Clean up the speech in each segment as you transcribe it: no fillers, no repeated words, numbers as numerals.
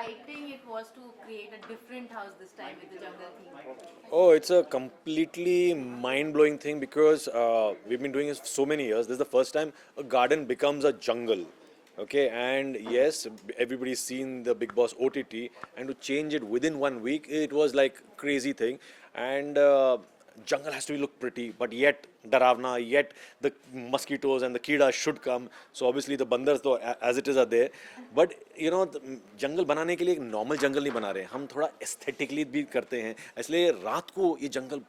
exciting it was to create a different house this time with the jungle theme. Oh, it's a completely mind-blowing thing because we've been doing this for so many years. This is the first time a garden becomes a jungle. Okay, and yes, everybody's seen the Big Boss OTT, and to change it within 1 week, it was like crazy thing. And jungle has to look pretty, but yet Daravna, yet the mosquitoes and the Kida should come. So obviously the bandars though as it is are there. But you know, जंगल बनाने के लिए एक normal जंगल नहीं बना रहे, हम थोड़ा aesthetically भी करते हैं, इसलिए रात को ये जंगल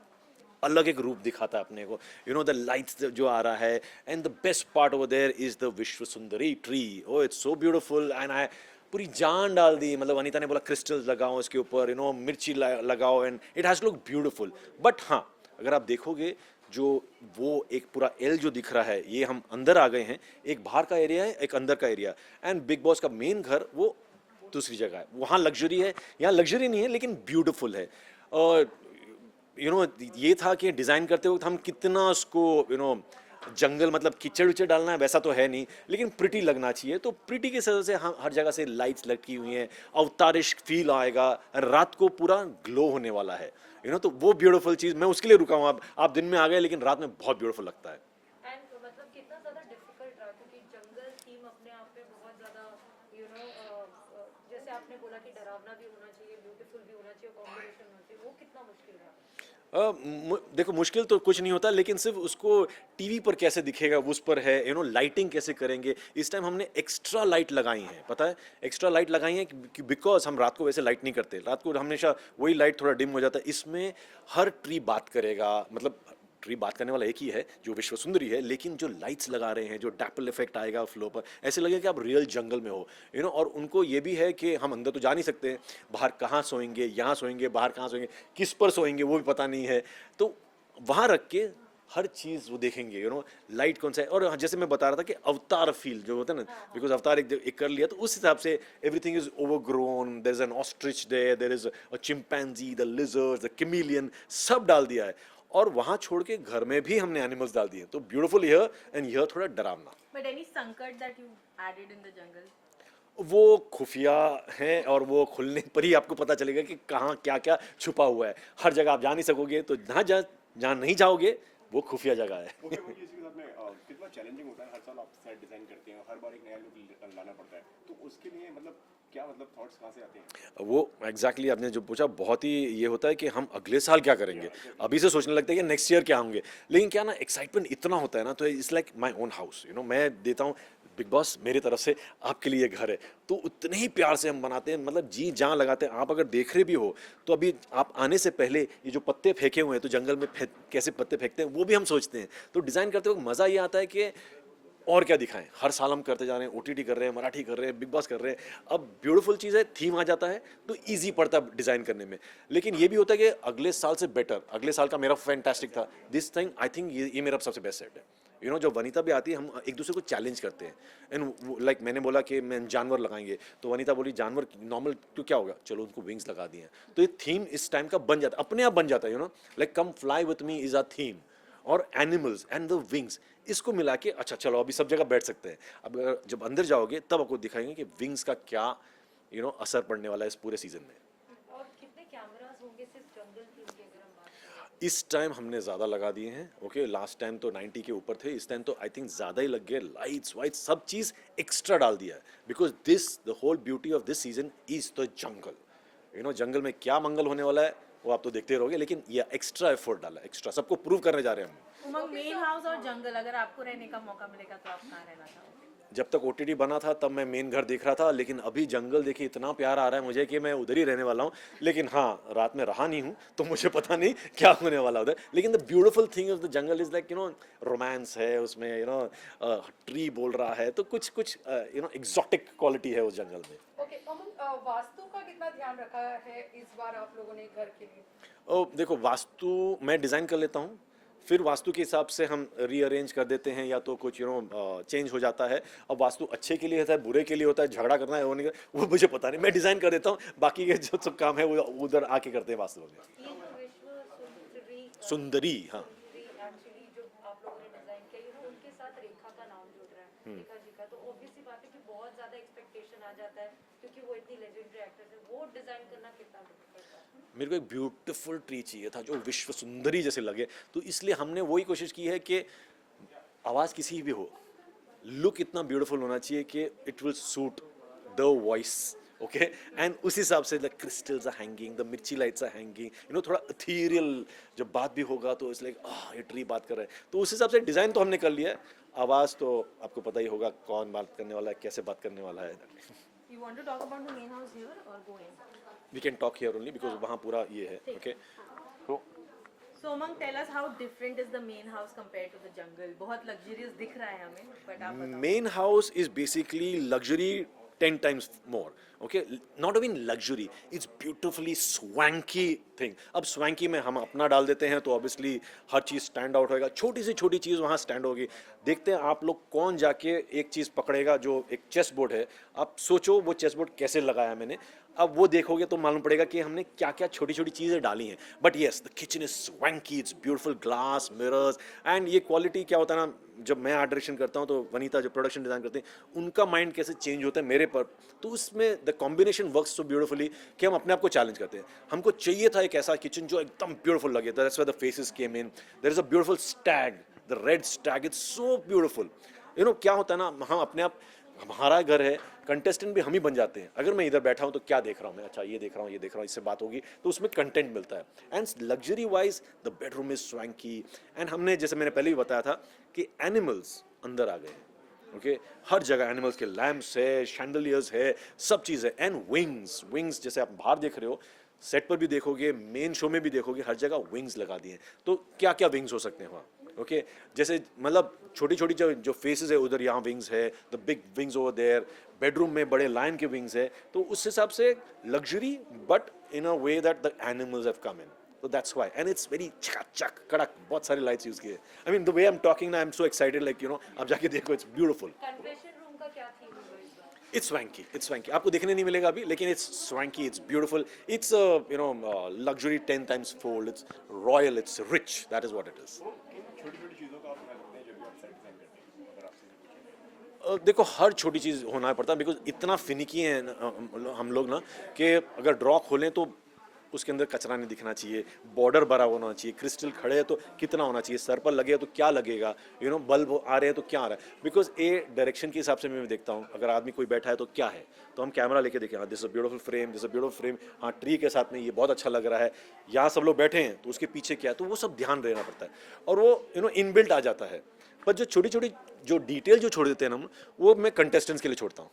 अलग एक रूप दिखाता है अपने को. यू नो द लाइट्स जो आ रहा है, and the best part over there is the विश्व सुंदरी tree. Oh it's so beautiful, and I पूरी जान डाल दी. मतलब अनीता ने बोला क्रिस्टल्स लगाओ इसके ऊपर, यू नो मिर्ची लगाओ, and it has look beautiful. But हाँ, अगर आप देखोगे जो वो एक पूरा एल जो दिख रहा है, ये हम अंदर आ गए हैं. एक बाहर का एरिया है, एक अंदर का एरिया, एंड बिग बॉस का मेन घर वो दूसरी जगह है. वहाँ लग्जरी है, यहाँ लग्जरी नहीं है लेकिन ब्यूटीफुल है. और यू नो ये था कि डिज़ाइन करते वक्त हम कितना उसको जंगल मतलब कीचड़ उचड़ डालना है वैसा तो है नहीं, लेकिन प्रिटी लगना चाहिए. तो प्रिटी की वजह से हम हर जगह से लाइट्स लटकी हुई हैं, अवतारिश फील आएगा, रात को पूरा ग्लो होने वाला है. तो वो ब्यूटीफुल चीज़ मैं उसके लिए रुका हूँ. आप दिन में आ गए लेकिन रात में बहुत ब्यूटीफुल लगता है. एंड मतलब कितना ज़्यादा डिफिकल्ट रहा, क्योंकि जंगल थीम अपने आप में बहुत ज़्यादा जैसे आपने बोला कि डरावना भी होना चाहिए, ब्यूटीफुल भी होना चाहिए, कॉम्बिनेशन होना चाहिए, वो कितना मुश्किल रहा? देखो मुश्किल तो कुछ नहीं होता, लेकिन सिर्फ उसको टीवी पर कैसे दिखेगा उस पर है. लाइटिंग कैसे करेंगे. इस टाइम हमने एक्स्ट्रा लाइट लगाई हैं, पता है, एक्स्ट्रा लाइट लगाई हैं कि बिकॉज हम रात को वैसे लाइट नहीं करते. रात को हमेशा वही लाइट थोड़ा डिम हो जाता है. इसमें हर ट्री बात करेगा, मतलब ट्री बात करने वाला एक ही है जो विश्व सुंदरी है, लेकिन जो लाइट्स लगा रहे हैं, जो डैपल इफेक्ट आएगा फ्लो पर, ऐसे लगेगा कि आप रियल जंगल में हो. और उनको ये भी है कि हम अंदर तो जा नहीं सकते, बाहर कहाँ सोएंगे, यहाँ सोएंगे, बाहर कहाँ सोएंगे, किस पर सोएंगे वो भी पता नहीं है. तो वहाँ रख के हर चीज़ वो देखेंगे. लाइट कौन सा है. और हाँ, जैसे मैं बता रहा था कि अवतार फील जो होता है ना, बिकॉज अवतार एक कर लिया तो उस हिसाब से everything is overgrown. There is an ostrich there is a chimpanzee, the lizard, the chameleon, सब डाल दिया है. और वहां छोड़ के घर में भी हमने एनिमल्स डाल दिए. तो ब्यूटीफुल हियर एंड हियर थोड़ा डरावना. But any sankat that you added in the jungle? वो खुफिया हैं और वो खुलने पर ही आपको पता चलेगा कि कहाँ क्या क्या छुपा हुआ है. हर जगह आप जा नहीं सकोगे, तो जहाँ नहीं जाओगे वो खुफिया जगह है. ओके, इसी के साथ में कितना चैलेंजिंग होता है. हर साल आप सेट डिजाइन करते हैं, हर बार एक नया लुक लाना पड़ता है, तो उसके लिए मतलब क्या मतलब थॉट्स कहाँ से आते हैं? वो एग्जैक्टली आपने जो पूछा, बहुत ही ये होता है कि हम अगले साल क्या करेंगे. अभी से सोचने लगते हैं कि नेक्स्ट ईयर क्या होंगे. लेकिन क्या ना, एक्साइटमेंट इतना होता है ना, तो it's like my own house. मैं देता हूँ बिग बॉस मेरी तरफ से आपके लिए घर है, तो उतने ही प्यार से हम बनाते हैं, मतलब जी जान लगाते हैं. आप अगर देख रहे भी हो तो अभी आप आने से पहले ये जो पत्ते फेंके हुए हैं, तो जंगल में कैसे पत्ते फेंकते हैं वो भी हम सोचते हैं. तो डिज़ाइन करते वक्त मज़ा ये आता है कि और क्या दिखाएं. हर साल हम करते जा रहे हैं, ओटीटी कर रहे हैं, मराठी कर रहे हैं, बिग बॉस कर रहे हैं. अब ब्यूटीफुल चीज़ है, थीम आ जाता है तो इजी पड़ता है डिज़ाइन करने में. लेकिन ये भी होता है कि अगले साल से बेटर. अगले साल का मेरा फैंटास्टिक था, दिस थिंग आई थिंक ये मेरा सबसे बेस्ट सेट है. जब वनीता भी आती है, हम एक दूसरे को चैलेंज करते हैं. एंड लाइक मैंने बोला कि मैं जानवर लगाएंगे, तो वनीता बोली जानवर नॉर्मल तो क्या होगा, चलो उनको विंग्स लगा दिए हैं. तो ये थीम इस टाइम का बन जाता है, अपने आप बन जाता है. Like come fly with me is a theme, और एनिमल्स एंड द विंग्स, इसको मिला के अच्छा चलो अभी सब जगह बैठ सकते हैं. अब जब अंदर जाओगे तब आपको दिखाएंगे कि विंग्स का क्या असर पड़ने वाला है इस पूरे सीजन में. और कितने कैमरास होंगे सिर्फ जंगल थीम के, अगर हम बात करें? इस टाइम हमने ज़्यादा लगा दिए हैं. ओके, लास्ट टाइम तो 90 के ऊपर थे, इस टाइम तो आई थिंक ज़्यादा ही लग गए. लाइट्स वाइट्स सब चीज़ एक्स्ट्रा डाल दिया है, because the whole beauty of this season is the jungle. जंगल में क्या मंगल होने वाला है वो आप तो देखते रहोगे, लेकिन ये एक्स्ट्रा एफर्ट डाला, एक्स्ट्रा सबको प्रूव करने जा रहे हैं हम. उमंग, मेन हाउस और जंगल, अगर आपको रहने का मौका मिलेगा तो आप कहाँ रहना चाहोगे? जब तक ओटीटी बना था तब मैं मेन घर देख रहा था, लेकिन अभी जंगल देखिए इतना प्यार आ रहा है मुझे कि मैं उधर ही रहने वाला हूँ. लेकिन हाँ, रात में रहा नहीं हूँ तो मुझे पता नहीं क्या होने वाला उधर. लेकिन the beautiful thing of the jungle is like romance है उसमें. ट्री बोल रहा है, तो कुछ कुछ एग्जॉटिक क्वालिटी है उस जंगल में. ओके, वास्तु का कितना ध्यान रखा है इस बार आप लोगों ने घर के लिए? देखो, वास्तु मैं डिज़ाइन कर लेता हूँ, फिर वास्तु के हिसाब से हम रीअरेंज कर देते हैं, या तो कुछ चेंज हो जाता है. अब वास्तु अच्छे के लिए होता है, बुरे के लिए होता है, झगड़ा करना है होने का वो मुझे पता नहीं. मैं डिज़ाइन कर देता हूँ, बाकी के जो सब काम है वो उधर आके करते हैं वास्तु में. ये जो विश्व सुंदरी सुंदरी, हाँ. एक्चुअली जो आप लोगों ने डिजाइन किया, उनके साथ रेखा का नाम जुड़ रहा है, रेखा जी का, तो ऑब्वियसली बात है कि बहुत ज्यादा एक्सपेक्टेशन आ जाता है, क्योंकि वो इतनी लेजेंडरी एक्ट्रेस है, डिजाइन करना कितना डिफिकल्ट है? मेरे को एक ब्यूटीफुल ट्री चाहिए था जो विश्व सुंदरी जैसे लगे, तो इसलिए हमने वही कोशिश की है कि आवाज़ किसी भी हो, लुक इतना ब्यूटीफुल होना चाहिए कि it will suit the voice, okay, and उस हिसाब से the crystals are hanging, the mirchi lights are hanging, थोड़ा इथीरियल जब बात भी होगा तो इट्स लाइक ये ट्री बात कर रहा है, तो उस हिसाब से डिज़ाइन तो हमने कर लिया है। आवाज़ तो आपको पता ही होगा कौन बात करने वाला है, कैसे बात करने वाला है। You want to talk about the main house here or go in? We can talk here only because वहाँ पूरा ये है, ओके। तो So Umang, tell us how different is the main house compared to the jungle? बहुत luxurious दिख रहा है हमें, but आप बताओ। main house is basically luxury 10 times more, okay, not even luxury, it's beautifully swanky thing। अब swanky में हम अपना डाल देते हैं तो obviously हर चीज़ स्टैंड आउट होएगा, छोटी से छोटी चीज़ वहाँ स्टैंड होगी। देखते हैं आप लोग कौन जाके एक चीज़ पकड़ेगा जो एक चेस बोर्ड है, आप सोचो वो चेस बोर्ड कैसे लगाया मैंने, अब वो देखोगे तो मालूम पड़ेगा कि हमने क्या क्या छोटी छोटी चीज़ें डाली हैं। But yes, the kitchen is swanky, it's beautiful glass mirrors, and ये क्वालिटी क्या होता है ना, जब मैं आर्ट डायरेक्शन करता हूँ तो वनीता जो प्रोडक्शन डिज़ाइन करते हैं उनका माइंड कैसे चेंज होता है मेरे पर, तो उसमें the combination works so beautifully कि हम अपने आप को चैलेंज करते हैं। हमको चाहिए था एक ऐसा किचन जो एकदम ब्यूटीफुल लगे, that's why the faces came in, there is a beautiful stag, the red stag, it's so beautiful. क्या होता है ना, हम अपने आप, हमारा घर है, कंटेस्टेंट भी हम ही बन जाते हैं। अगर मैं इधर बैठा हूँ तो क्या देख रहा हूँ मैं, अच्छा ये देख रहा हूँ, ये देख रहा हूँ, इससे बात होगी तो उसमें कंटेंट मिलता है। And luxury wise the bedroom is swanky, and हमने जैसे मैंने पहले भी बताया था कि एनिमल्स अंदर आ गए हैं, ओके, हर जगह एनिमल्स के लैम्प्स है, शैंडलियर्स है, सब चीज़ है, एंड विंग्स जैसे आप बाहर देख रहे हो, सेट पर भी देखोगे, मेन शो में भी देखोगे, हर जगह विंग्स लगा दिए हैं। तो क्या क्या विंग्स हो सकते हैं वहाँ, ओके, जैसे मतलब छोटी छोटी जो फेसेस है उधर यहाँ विंग्स है, the big wings over there, bedroom में बड़े लायन के विंग्स है, तो उस हिसाब से luxury but in a way that the animals have come in, so that's why, and it's very चक कड़क, बहुत सारे लाइट्स यूज किए। I mean the way I'm talking now, I'm so excited, like आप जाके देखो, it's beautiful, कन्वेंशन रूम का क्या theme होगा इस बार? it's swanky, आपको देखने नहीं मिलेगा अभी, लेकिन it's swanky, it's beautiful, it's luxury 10 times fold, it's royal, it's rich, that is what it is। तो किन छोटी छोटी चीज़ों का आप ध्यान रखते हैं जब भी आप सेट डिज़ाइन करते हैं, अगर आपसे पूछें? देखो हर छोटी चीज़ होना पड़ता है, बिकॉज इतना फिनिकी है हम लोग ना कि अगर ड्रॉ खोलें तो उसके अंदर कचरा नहीं दिखना चाहिए, बॉर्डर भरा होना चाहिए, क्रिस्टल खड़े हैं तो कितना होना चाहिए, सर पर लगे तो क्या लगेगा, बल्ब आ रहे हैं तो क्या आ रहा है, बिकॉज ए डायरेक्शन के हिसाब से मैं देखता हूँ, अगर आदमी कोई बैठा है तो क्या है, तो हम कैमरा लेके देखें, हाँ this a beautiful frame, this a beautiful frame, हाँ ट्री के साथ में ये बहुत अच्छा लग रहा है, यहाँ सब लोग बैठे हैं तो उसके पीछे क्या है, तो वो सब ध्यान रहना पड़ता है, और वो इनबिल्ट आ जाता है। पर जो छोटी छोटी जो डिटेल जो छोड़ देते हैं ना हम, वो मैं कंटेस्टेंट्स के लिए छोड़ता हूँ।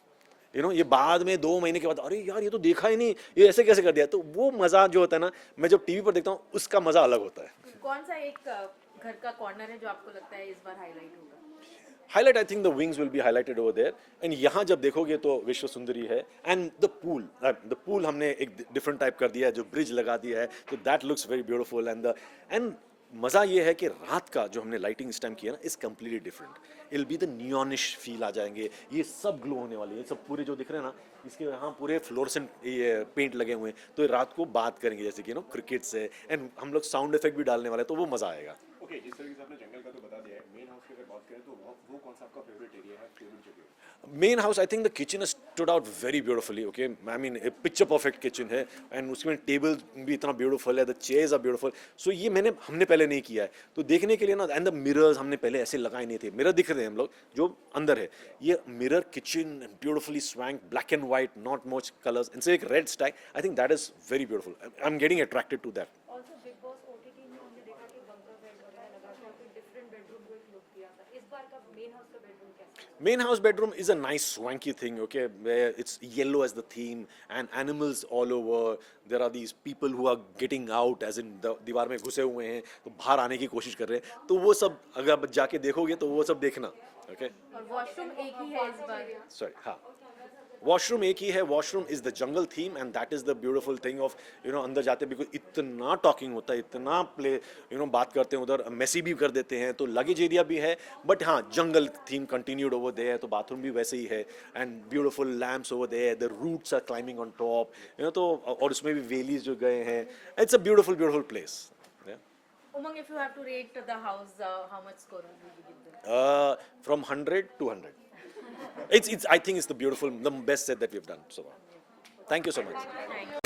ये बाद में 2 महीने के बाद अरे यार ये तो देखा ही नहीं, ये ऐसे कैसे कर दिया, तो वो मज़ा जो होता है ना, मैं जब टीवी पर देखता हूँ उसका मज़ा अलग होता है। कौन सा एक घर का कॉर्नर है जो आपको लगता है इस बार हाईलाइट होगा? Highlight I think the wings will be highlighted over there, and यहाँ जब देखोगे तो विश्व सुंदरी है, एंड द पूल हमने एक डिफरेंट टाइप कर दिया है, जो ब्रिज लगा दिया है, तो that looks very beautiful, and मज़ा ये है कि रात का जो हमने लाइटिंग इस टाइम किया ना is completely different, it'll be the neonish feel आ जाएंगे, ये सब ग्लो होने वाले हैं, ये सब पूरे जो दिख रहे हैं ना, इसके यहाँ पूरे फ्लोरेसेंट ये पेंट लगे हुए हैं, तो ये रात को बात करेंगे जैसे कि क्रिकेट से, एंड हम लोग साउंड इफेक्ट भी डालने वाले हैं, तो वो मज़ा आएगा। ओके, जिस तरीके से आपने जंगल का तो बता दिया है, मेन हाउस की अगर बात करें तो वो कौन सा आपका फेवरेट एरिया है, फेवरेट जगह? Main house I think the kitchen stood out very beautifully, okay, I mean picture perfect kitchen है, एंड उसमें टेबल भी इतना ब्यूटीफुल है, द चेयर्स आर ब्यूटीफुल, सो ये हमने पहले नहीं किया है, तो देखने के लिए ना, एंड द मिरर्स हमने पहले ऐसे लगाए नहीं थे, मिरर दिख रहे हैं हम लोग जो अंदर है, ये mirror kitchen beautifully swank, black and white, not much colours, इनसे एक red stag, I think that is very beautiful, I am getting attracted to that. Also Bigg Boss OTT में हमने देखा कि बंकर बेड वगैरह लगा के आपको डिफरेंट बेडरूम को एक लुक दिया था, इस बार का मेन हाउस का बेडरूम कैसा है? Main house bedroom is a nice swanky thing, okay, where it's yellow as the theme and animals all over. There are these people who are getting out, as in दीवार में घुसे हुए हैं, तो बाहर आने की कोशिश कर रहे हैं, तो वो सब अगर आप जाके देखोगे तो वो सब देखना, okay? और वॉशरूम एक ही है इस बार? Sorry, हाँ, वॉशरूम एक ही है, washroom is the jungle theme, and that is the beautiful thing of अंदर जाते बिकॉज इतना टॉकिंग होता है, इतना प्ले बात करते हैं, उधर मेसी भी कर देते हैं, तो लगेज एरिया भी है, बट हाँ jungle theme continued over there, तो बाथरूम भी वैसे ही है, and beautiful lamps over there, the roots are climbing on top, तो और उसमें भी वेलीज जो गए हैं, it's a beautiful place. Umang, if you have to rate the house, how much score will you give them? From 100 to 100. I think it's the best set that we've done so far. Thank you so much. Thank you.